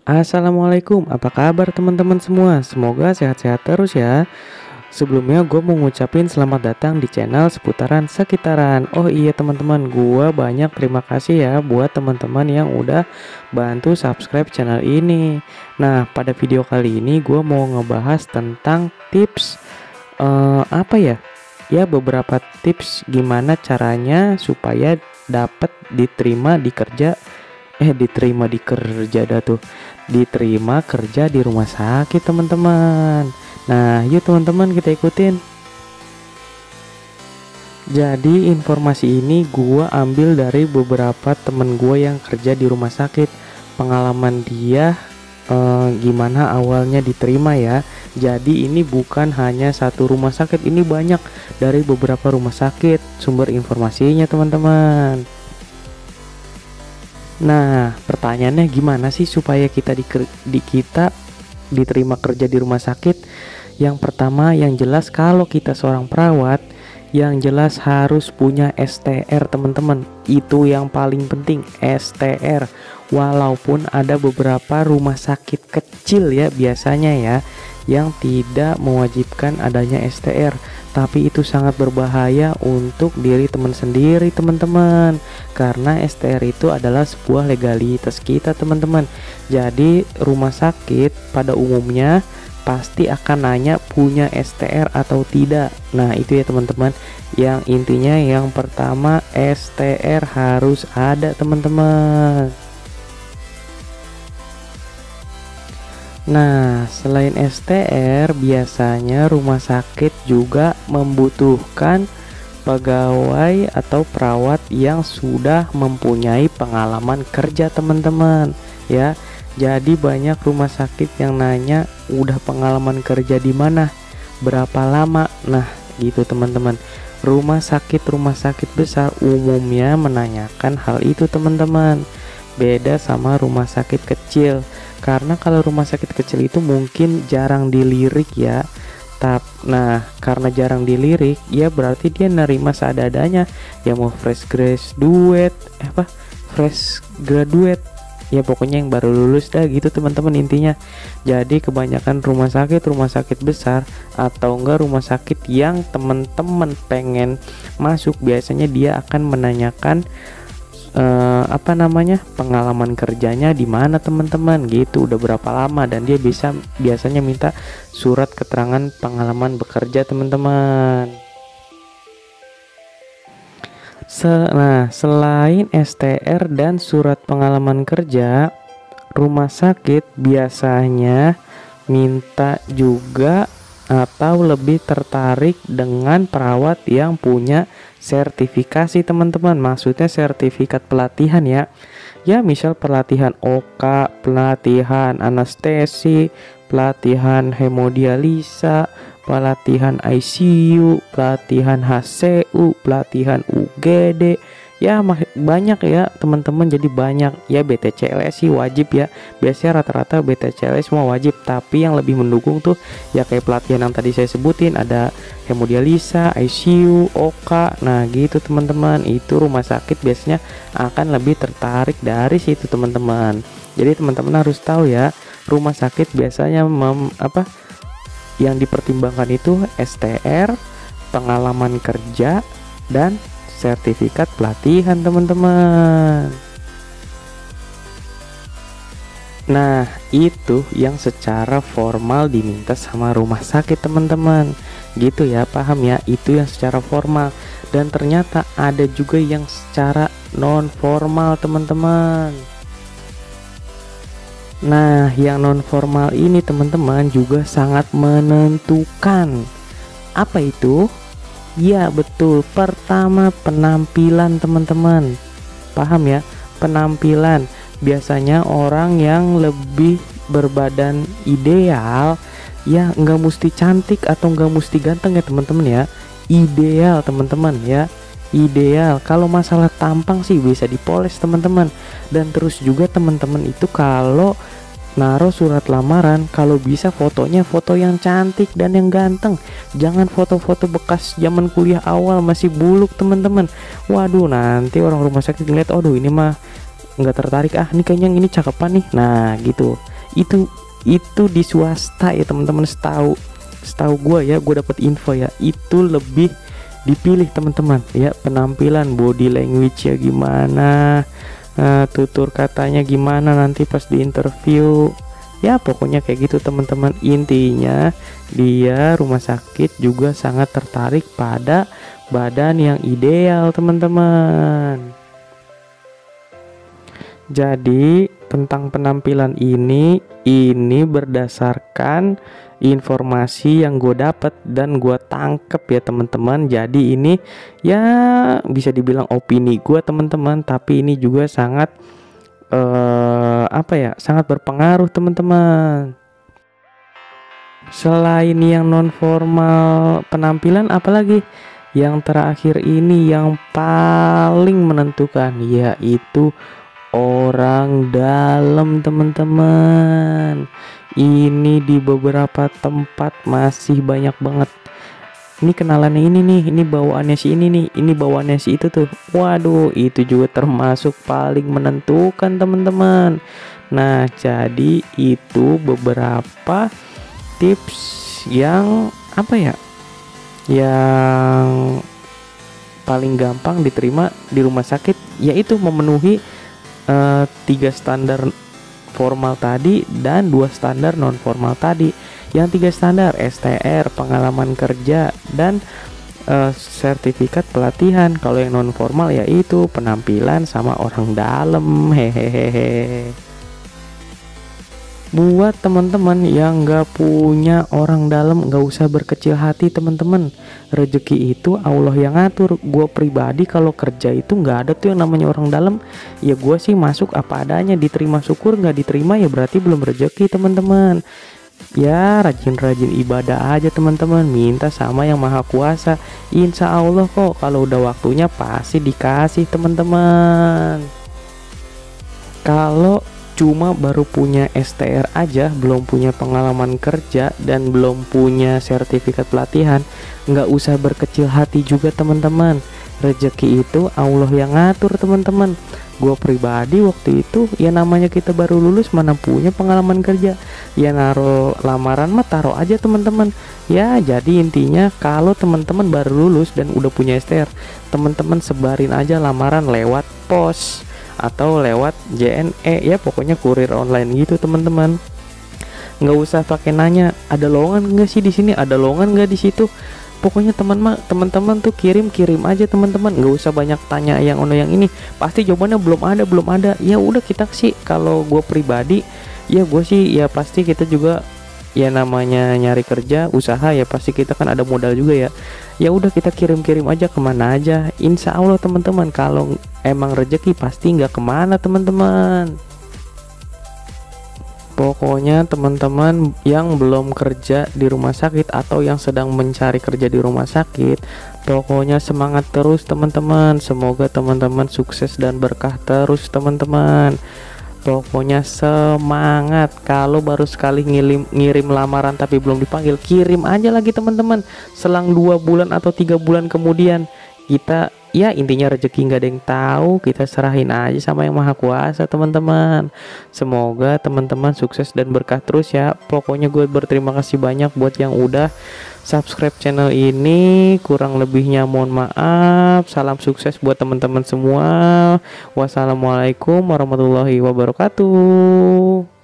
Assalamualaikum, apa kabar teman-teman semua? Semoga sehat-sehat terus ya. Sebelumnya gue mau ngucapin selamat datang di channel seputaran sekitaran. Oh iya teman-teman, gue banyak terima kasih ya buat teman-teman yang udah bantu subscribe channel ini. Nah, pada video kali ini gue mau ngebahas tentang tips apa ya? Ya, beberapa tips gimana caranya supaya dapat diterima di kerja dah tuh, diterima kerja di rumah sakit teman-teman. Nah yuk teman-teman kita ikutin. Jadi informasi ini gua ambil dari beberapa temen gua yang kerja di rumah sakit. Pengalaman dia gimana awalnya diterima ya. Jadi ini bukan hanya satu rumah sakit, ini banyak dari beberapa rumah sakit sumber informasinya teman-teman. Nah, pertanyaannya gimana sih supaya kita diterima kerja di rumah sakit? Yang pertama, yang jelas kalau kita seorang perawat, yang jelas harus punya STR teman-teman. Itu yang paling penting, STR. Walaupun ada beberapa rumah sakit kecil ya biasanya ya yang tidak mewajibkan adanya STR, tapi itu sangat berbahaya untuk diri teman sendiri teman-teman, karena STR itu adalah sebuah legalitas kita teman-teman. Jadi rumah sakit pada umumnya pasti akan nanya punya STR atau tidak. Nah itu ya teman-teman, yang intinya yang pertama STR harus ada teman-teman. Nah, selain STR, biasanya rumah sakit juga membutuhkan pegawai atau perawat yang sudah mempunyai pengalaman kerja, teman-teman. Ya, jadi banyak rumah sakit yang nanya, udah pengalaman kerja di mana? Berapa lama? Nah, gitu teman-teman. Rumah sakit besar umumnya menanyakan hal itu, teman-teman. Beda sama rumah sakit kecil, karena kalau rumah sakit kecil itu mungkin jarang dilirik ya. Nah, karena jarang dilirik ya berarti dia nerima seadanya. Ya mau fresh graduate ya, pokoknya yang baru lulus dah gitu teman-teman intinya. Jadi kebanyakan rumah sakit besar atau enggak rumah sakit yang teman-teman pengen masuk, biasanya dia akan menanyakan pengalaman kerjanya di mana teman-teman gitu, udah berapa lama, dan dia biasanya minta surat keterangan pengalaman bekerja teman-teman. Nah, selain STR dan surat pengalaman kerja, rumah sakit biasanya minta juga atau lebih tertarik dengan perawat yang punya sertifikasi teman-teman. Maksudnya sertifikat pelatihan ya. Ya misal pelatihan OK, pelatihan anestesi, pelatihan hemodialisa, pelatihan ICU, pelatihan HCU, pelatihan UGD. Ya banyak ya teman-teman, jadi banyak ya. BTCLS sih wajib ya, biasanya rata-rata BTCLS semua wajib, tapi yang lebih mendukung tuh ya kayak pelatihan yang tadi saya sebutin, ada hemodialisa, ICU, OK. Nah gitu teman-teman, itu rumah sakit biasanya akan lebih tertarik dari situ teman-teman. Jadi teman-teman harus tahu ya, rumah sakit biasanya yang dipertimbangkan itu STR, pengalaman kerja, dan sertifikat pelatihan teman-teman. Nah itu yang secara formal diminta sama rumah sakit teman-teman, gitu ya, paham ya? Itu yang secara formal, dan ternyata ada juga yang secara non formal teman-teman. Nah yang non formal ini teman-teman juga sangat menentukan. Apa itu? Ya betul, pertama penampilan teman-teman. Paham ya? Penampilan. Biasanya orang yang lebih berbadan ideal ya nggak mesti cantik atau nggak mesti ganteng ya teman-teman ya. Ideal teman-teman ya. Ideal. Kalau masalah tampang sih bisa dipoles teman-teman. Dan terus juga teman-teman itu kalau naruh surat lamaran, kalau bisa fotonya foto yang cantik dan yang ganteng, jangan foto-foto bekas zaman kuliah awal masih buluk teman-teman. Waduh, nanti orang rumah sakit ngeliat, aduh ini mah nggak tertarik, ah ini kayaknya yang ini cakepan nih. Nah gitu, itu di swasta ya teman-teman. Setahu gue ya, gue dapat info ya, itu lebih dipilih teman-teman ya, penampilan, body language ya gimana, tutur katanya gimana nanti pas di interview ya, pokoknya kayak gitu teman-teman. Intinya dia rumah sakit juga sangat tertarik pada badan yang ideal teman-teman. Jadi tentang penampilan ini berdasarkan informasi yang gue dapat dan gue tangkep ya teman-teman. Jadi ini ya bisa dibilang opini gue teman-teman, tapi ini juga sangat sangat berpengaruh teman-teman. Selain yang non formal penampilan, apalagi yang terakhir ini yang paling menentukan, yaitu orang dalam teman-teman. Ini di beberapa tempat masih banyak banget. Ini kenalannya ini nih, ini bawaannya si ini nih, ini bawaannya si itu tuh. Waduh, itu juga termasuk paling menentukan teman-teman. Nah, jadi itu beberapa tips yang yang paling gampang diterima di rumah sakit, yaitu memenuhi 3 standar formal tadi dan 2 standar non formal tadi. Yang 3 standar STR, pengalaman kerja, dan sertifikat pelatihan. Kalau yang non formal yaitu penampilan sama orang dalam. Hehehe. Buat teman-teman yang gak punya orang dalam, gak usah berkecil hati teman-teman. Rezeki itu Allah yang ngatur. Gue pribadi kalau kerja itu gak ada tuh yang namanya orang dalam. Ya gue sih masuk apa adanya, diterima syukur, gak diterima ya berarti belum rezeki teman-teman. Ya rajin-rajin ibadah aja teman-teman, minta sama yang maha kuasa. Insya Allah kok kalau udah waktunya pasti dikasih teman-teman. Kalau cuma baru punya STR aja, belum punya pengalaman kerja dan belum punya sertifikat pelatihan, nggak usah berkecil hati juga teman-teman. Rezeki itu Allah yang ngatur teman-teman. Gue pribadi waktu itu ya namanya kita baru lulus, mana punya pengalaman kerja, ya naruh lamaran mah taruh aja teman-teman. Ya jadi intinya kalau teman-teman baru lulus dan udah punya STR, teman-teman sebarin aja lamaran lewat pos atau lewat JNE ya, pokoknya kurir online gitu teman-teman. Nggak usah pakai nanya ada lowongan nggak sih di sini, ada lowongan nggak di situ. Pokoknya teman-teman tuh kirim aja teman-teman, nggak usah banyak tanya yang ono yang ini, pasti jawabannya belum ada. Ya udah kita sih, kalau gue pribadi ya gue sih ya pasti kita juga ya namanya nyari kerja usaha ya pasti kita kan ada modal juga ya. Ya udah kita kirim aja kemana aja. Insya Allah teman-teman kalau emang rezeki pasti nggak kemana teman-teman. Pokoknya teman-teman yang belum kerja di rumah sakit atau yang sedang mencari kerja di rumah sakit, pokoknya semangat terus teman-teman. Semoga teman-teman sukses dan berkah terus teman-teman. Pokoknya semangat. Kalau baru sekali ngirim lamaran tapi belum dipanggil, kirim aja lagi teman-teman. Selang 2 bulan atau 3 bulan kemudian kita ya intinya rezeki nggak ada yang tahu, kita serahin aja sama yang maha kuasa teman-teman. Semoga teman-teman sukses dan berkah terus ya. Pokoknya gue berterima kasih banyak buat yang udah subscribe channel ini. Kurang lebihnya mohon maaf. Salam sukses buat teman-teman semua. Wassalamualaikum warahmatullahi wabarakatuh.